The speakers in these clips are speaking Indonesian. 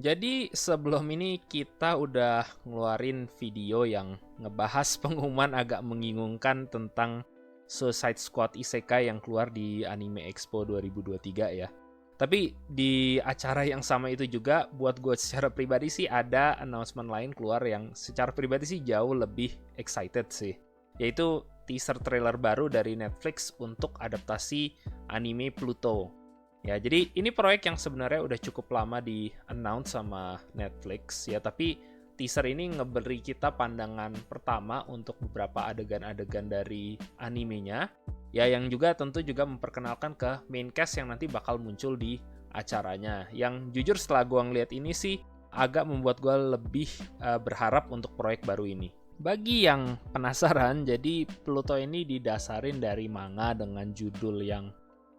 Jadi sebelum ini kita udah ngeluarin video yang ngebahas pengumuman agak mengingatkan tentang Suicide Squad Isekai yang keluar di Anime Expo 2023 ya. Tapi di acara yang sama itu juga buat gue secara pribadi sih ada announcement lain keluar yang secara pribadi sih jauh lebih excited sih. Yaitu teaser trailer baru dari Netflix untuk adaptasi anime Pluto. Ya, jadi ini proyek yang sebenarnya udah cukup lama di-announce sama Netflix ya, tapi teaser ini ngeberi kita pandangan pertama untuk beberapa adegan-adegan dari animenya, ya yang juga tentu juga memperkenalkan ke main cast yang nanti bakal muncul di acaranya. Yang jujur setelah gue ngeliat ini sih agak membuat gue lebih berharap untuk proyek baru ini. Bagi yang penasaran, jadi Pluto ini didasarin dari manga dengan judul yang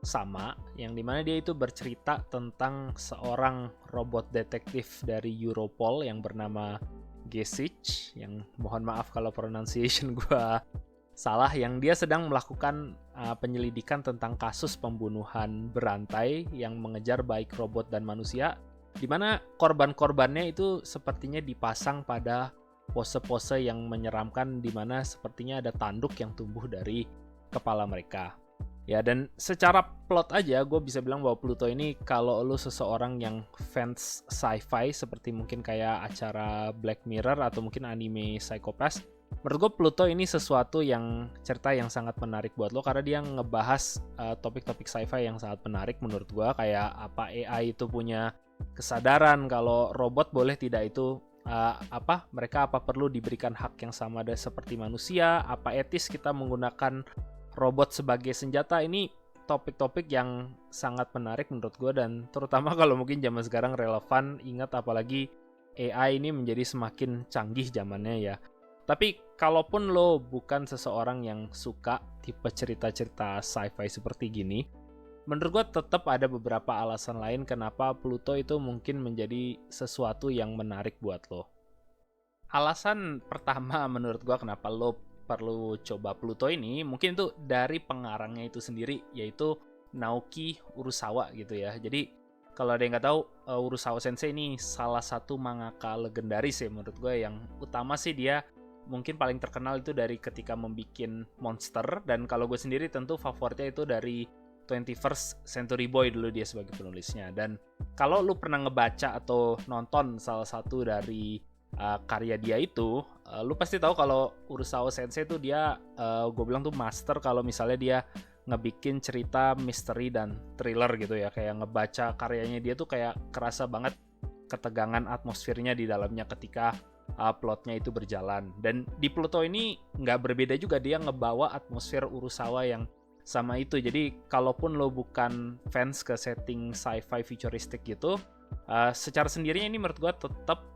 sama, yang dimana dia itu bercerita tentang seorang robot detektif dari Europol yang bernama Gesich, yang mohon maaf kalau pronunciation gue salah, yang dia sedang melakukan penyelidikan tentang kasus pembunuhan berantai yang mengejar baik robot dan manusia, dimana korban-korbannya itu sepertinya dipasang pada pose-pose yang menyeramkan, dimana sepertinya ada tanduk yang tumbuh dari kepala mereka. Ya, dan secara plot aja gue bisa bilang bahwa Pluto ini kalau lu seseorang yang fans sci-fi seperti mungkin kayak acara Black Mirror atau mungkin anime Psycho Pass, menurut gue Pluto ini sesuatu yang cerita yang sangat menarik buat lo karena dia ngebahas topik-topik sci-fi yang sangat menarik menurut gue, kayak apa AI itu punya kesadaran kalau robot boleh tidak itu mereka perlu diberikan hak yang sama seperti manusia, apa etis kita menggunakan robot sebagai senjata. Ini topik-topik yang sangat menarik menurut gue, dan terutama kalau mungkin zaman sekarang relevan, ingat apalagi AI ini menjadi semakin canggih zamannya ya. Tapi kalaupun lo bukan seseorang yang suka tipe cerita-cerita sci-fi seperti gini, menurut gue tetap ada beberapa alasan lain kenapa Pluto itu mungkin menjadi sesuatu yang menarik buat lo. Alasan pertama menurut gue kenapa lo perlu coba Pluto ini mungkin tuh dari pengarangnya itu sendiri, yaitu Naoki Urasawa gitu ya. Jadi kalau ada yang nggak tahu, Urasawa Sensei ini salah satu mangaka legendaris ya menurut gue. Yang utama sih dia mungkin paling terkenal itu dari ketika membuat Monster, dan kalau gue sendiri tentu favoritnya itu dari 21st Century Boy dulu dia sebagai penulisnya. Dan kalau lu pernah ngebaca atau nonton salah satu dari karya dia itu, lu pasti tahu kalau Urasawa Sensei itu dia gue bilang tuh master kalau misalnya dia ngebikin cerita misteri dan thriller gitu ya. Kayak ngebaca karyanya dia tuh kayak kerasa banget ketegangan atmosfernya di dalamnya ketika plotnya itu berjalan. Dan di Pluto ini nggak berbeda juga, dia ngebawa atmosfer Urasawa yang sama itu. Jadi kalaupun lo bukan fans ke setting sci-fi futuristic gitu, secara sendirinya ini menurut gue tetap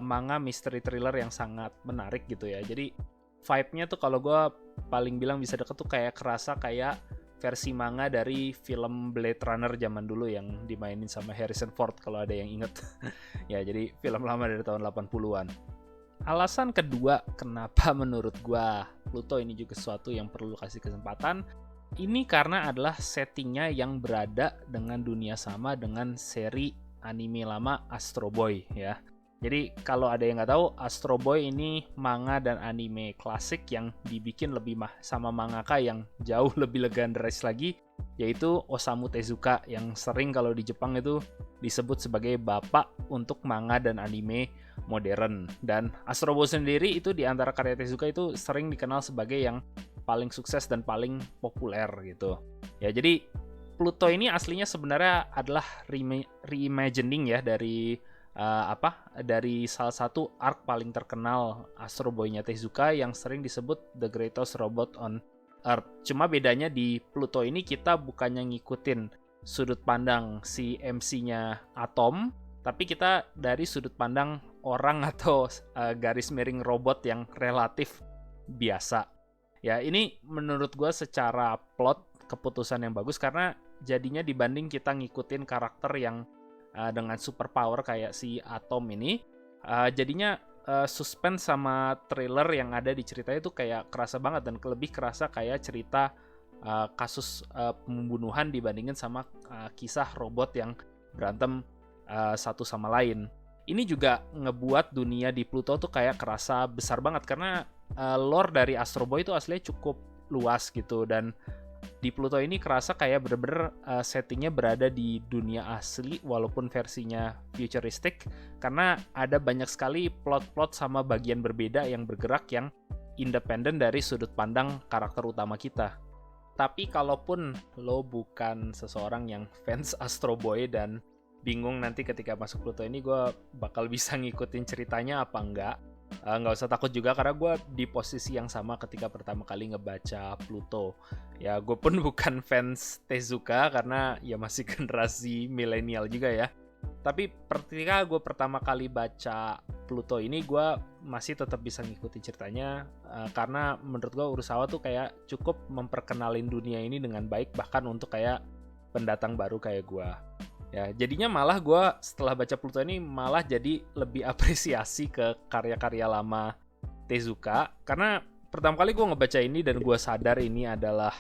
manga mystery thriller yang sangat menarik gitu ya. Jadi vibe-nya tuh kalau gue paling bilang bisa deket tuh kayak kerasa kayak versi manga dari film Blade Runner zaman dulu yang dimainin sama Harrison Ford kalau ada yang inget. Ya, jadi film lama dari tahun 80-an. Alasan kedua kenapa menurut gue Pluto ini juga sesuatu yang perlu kasih kesempatan, ini karena adalah settingnya yang berada dengan dunia sama dengan seri anime lama Astro Boy ya. Jadi kalau ada yang nggak tahu, Astro Boy ini manga dan anime klasik yang dibikin lebih sama mangaka yang jauh lebih legendaris lagi, yaitu Osamu Tezuka, yang sering kalau di Jepang itu disebut sebagai bapak untuk manga dan anime modern. Dan Astro Boy sendiri itu di antara karya Tezuka itu sering dikenal sebagai yang paling sukses dan paling populer gitu. Ya, jadi Pluto ini aslinya sebenarnya adalah reimagining ya dari dari salah satu arc paling terkenal Astro Boy-nya Tezuka yang sering disebut The Greatest Robot on Earth. Cuma bedanya di Pluto ini kita bukannya ngikutin sudut pandang si MC-nya Atom, tapi kita dari sudut pandang orang atau garis miring robot yang relatif biasa. Ya, ini menurut gue secara plot keputusan yang bagus karena jadinya dibanding kita ngikutin karakter yang dengan superpower kayak si Atom ini, jadinya suspense sama thriller yang ada di cerita itu kayak kerasa banget, dan lebih kerasa kayak cerita kasus pembunuhan dibandingin sama kisah robot yang berantem satu sama lain. ini juga ngebuat dunia di Pluto tuh kayak kerasa besar banget karena lore dari Astro Boy itu aslinya cukup luas gitu, dan di Pluto ini kerasa kayak bener-bener settingnya berada di dunia asli walaupun versinya futuristik, karena ada banyak sekali plot-plot sama bagian berbeda yang bergerak yang independen dari sudut pandang karakter utama kita. Tapi kalaupun lo bukan seseorang yang fans Astro Boy dan bingung nanti ketika masuk Pluto ini gue bakal bisa ngikutin ceritanya apa enggak, nggak usah takut juga karena gue di posisi yang sama ketika pertama kali ngebaca Pluto. Ya gue pun bukan fans Tezuka karena ya masih generasi milenial juga ya. Tapi ketika gue pertama kali baca Pluto ini, gue masih tetap bisa ngikutin ceritanya karena menurut gue Urasawa tuh kayak cukup memperkenalin dunia ini dengan baik, bahkan untuk kayak pendatang baru kayak gue. Ya, jadinya malah gue setelah baca Pluto ini malah jadi lebih apresiasi ke karya-karya lama Tezuka, karena pertama kali gue ngebaca ini dan gue sadar ini adalah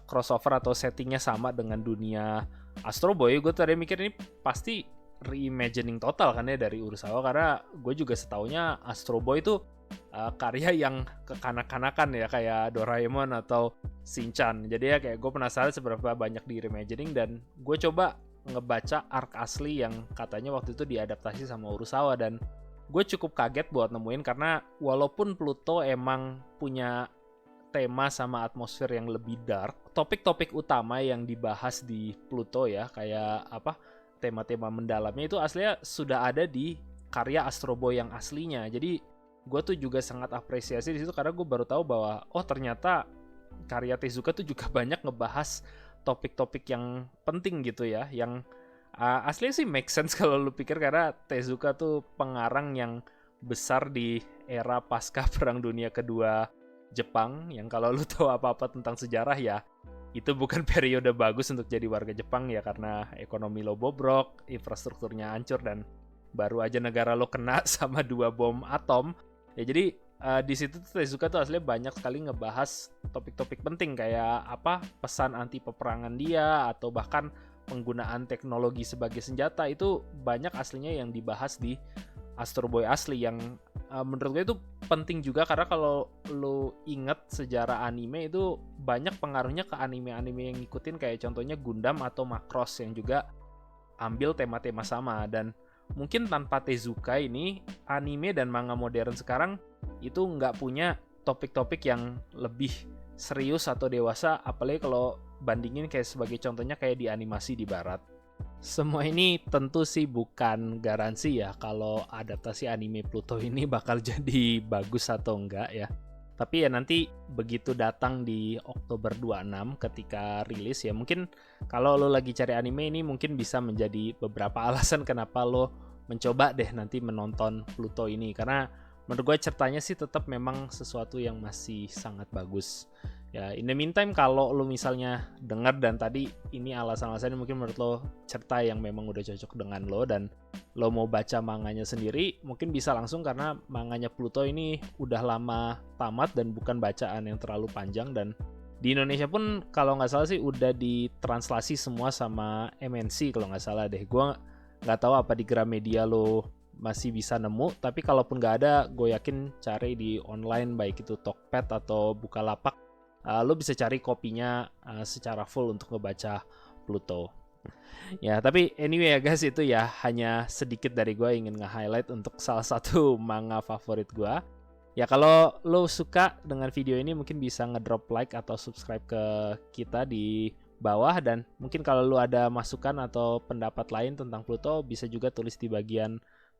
crossover atau settingnya sama dengan dunia Astro Boy. Gue tadi mikir ini pasti reimagining total kan ya dari Urasawa, karena gue juga setaunya Astro Boy itu karya yang kekanak-kanakan ya, kayak Doraemon atau Shinchan. Jadi ya kayak gue penasaran seberapa banyak di reimagining, dan gue coba ngebaca arc asli yang katanya waktu itu diadaptasi sama Urasawa, dan gue cukup kaget buat nemuin karena walaupun Pluto emang punya tema sama atmosfer yang lebih dark, topik-topik utama yang dibahas di Pluto ya, kayak tema-tema mendalamnya itu aslinya sudah ada di karya Astro Boy yang aslinya. Jadi gue tuh juga sangat apresiasi di situ karena gue baru tahu bahwa ternyata karya Tezuka tuh juga banyak ngebahas topik-topik yang penting gitu ya, yang aslinya sih make sense kalau lu pikir, karena Tezuka tuh pengarang yang besar di era pasca Perang Dunia Kedua Jepang, yang kalau lu tahu apa-apa tentang sejarah ya, itu bukan periode bagus untuk jadi warga Jepang ya, karena ekonomi lo bobrok, infrastrukturnya hancur, dan baru aja negara lo kena sama 2 bom atom. Ya jadi di situ tuh Tezuka tuh aslinya banyak sekali ngebahas topik-topik penting kayak pesan anti peperangan dia, atau bahkan penggunaan teknologi sebagai senjata. Itu banyak aslinya yang dibahas di Astro Boy asli, yang menurut gue itu penting juga karena kalau lo inget sejarah anime itu banyak pengaruhnya ke anime-anime yang ngikutin, kayak contohnya Gundam atau Macross yang juga ambil tema-tema sama. Dan mungkin tanpa Tezuka ini, anime dan manga modern sekarang itu nggak punya topik-topik yang lebih serius atau dewasa, apalagi kalau bandingin kayak sebagai contohnya kayak di animasi di barat. Semua ini tentu sih bukan garansi ya kalau adaptasi anime Pluto ini bakal jadi bagus atau enggak ya. Tapi ya nanti begitu datang di Oktober 26 ketika rilis ya, mungkin kalau lo lagi cari anime ini mungkin bisa menjadi beberapa alasan kenapa lo mencoba deh nanti menonton Pluto ini, karena menurut gue ceritanya sih tetap memang sesuatu yang masih sangat bagus. Ya, in the meantime kalau lo misalnya dengar dan tadi ini alasan-alasannya mungkin menurut lo cerita yang memang udah cocok dengan lo dan lo mau baca manganya sendiri, mungkin bisa langsung karena manganya Pluto ini udah lama tamat dan bukan bacaan yang terlalu panjang, dan di Indonesia pun kalau nggak salah sih udah ditranslasi semua sama MNC kalau nggak salah deh. Gue nggak tahu apa di Gramedia lo masih bisa nemu, tapi kalaupun nggak ada, gue yakin cari di online baik itu Tokped atau Bukalapak, lo bisa cari kopinya secara full untuk ngebaca Pluto. Ya, tapi anyway ya guys, itu ya hanya sedikit dari gue ingin nge-highlight untuk salah satu manga favorit gue. Ya kalau lo suka dengan video ini mungkin bisa ngedrop like atau subscribe ke kita di bawah, dan mungkin kalau lo ada masukan atau pendapat lain tentang Pluto bisa juga tulis di bagian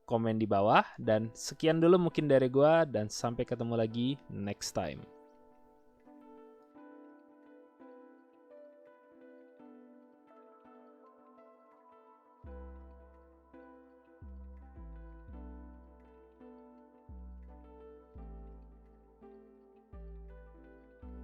komen di bawah. Dan sekian dulu mungkin dari gue, dan sampai ketemu lagi next time.